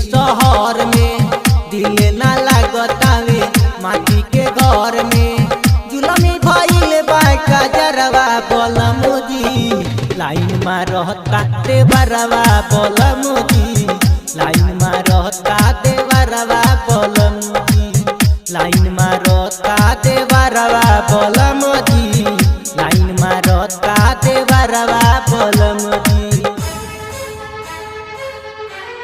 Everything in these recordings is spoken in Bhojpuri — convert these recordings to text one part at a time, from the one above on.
शहर में दिल ना लागतावे माटी के घर में जुलमी भइल बा कजरवा बलमुजी लाइन में रहता देवरवा बलमुजी लाइन में रहता देवरवा बलमुजी लाइन में रहता देवरवा बलमुजी लाइन में रहता देवरवा बलमुजी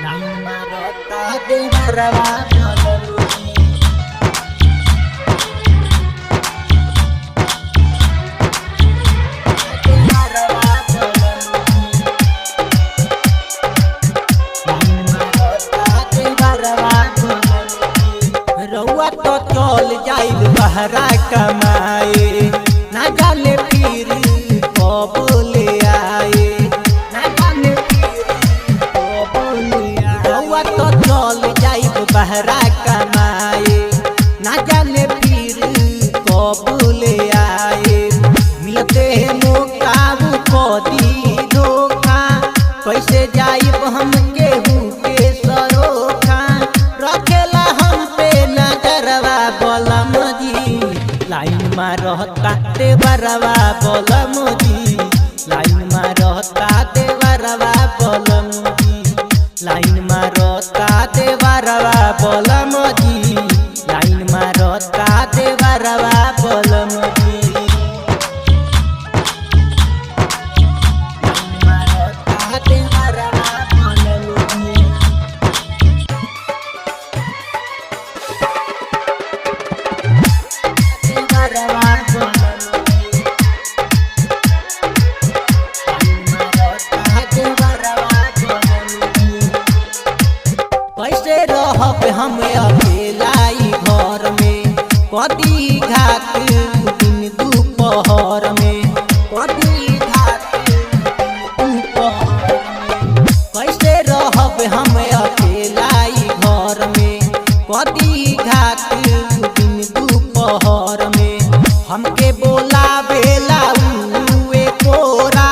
लाइन में रहता देवरवा बलमुजी रउआ तो चल जाइल बहरा कमाए ना जाने फिर कब ले आए ना जाने फिर कब ले आए रउआ तो चल जाइल बहरा कमाए ना जाने फिर कब ले आए मिलते मौका को दी धोखा कैसे जाइब हम केहू के सरोखा रखेला हम पे नजरवा बलमुजी लाइन में रहता देवरवा बलमुजी लाइन में रहता देवरवा बलमुजी लाइन में रहता देवरवा बलमुजी लाइन में रहता देवरवा बलमुजी कैसे रहब हम अकेला घर में कदी घाट दिन दोपहर में कदी घाट दोपहर में कैसे रहब हम अकेला घर में कदी घाट दिन दोपहर में हमके बोला बेला उए कोरा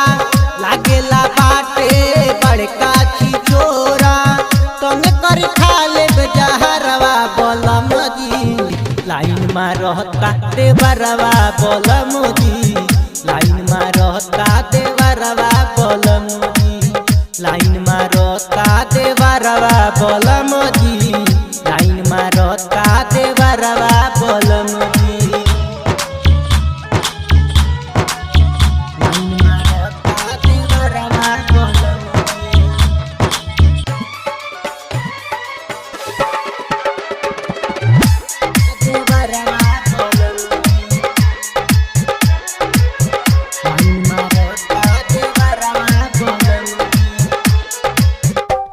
लागेला बाटे बड़का छिचोरा तंग कर खा ले जहरवा बलमुजी लाइन में रहता देवरवा बलमुजी लाइन में रहता देवरवा बलमुजी लाइन में रहता देवरवा बलमुजी लाइन में रहता देवरवा बलमुजी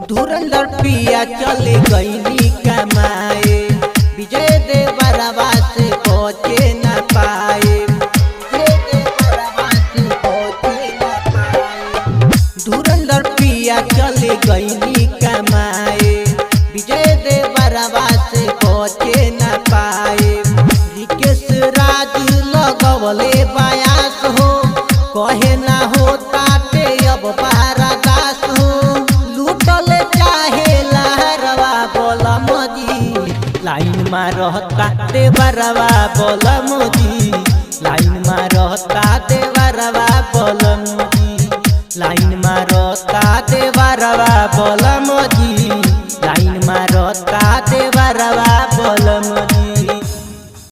धुरंधर पिया चले गईली कमाए विजय देवरवा से पहुँचे न पाए विजय देवरवा से पहुँचे न पाए धुरंधर पिया चले गईली कमाए विजय देवरवा से पहुँचे न पाए रिकेश राज लगवले बयास हो कहे ना हो ताटे अब बारादास हो लूटल चाहे लहरवा बलमुजी लाइन में रहता देवरवा बलमुजी लाइन में रहता देवरवा बलमुजी लाइन में रहता देवरवा बलमुजी लाइन में रहता देवरवा बलमुजी।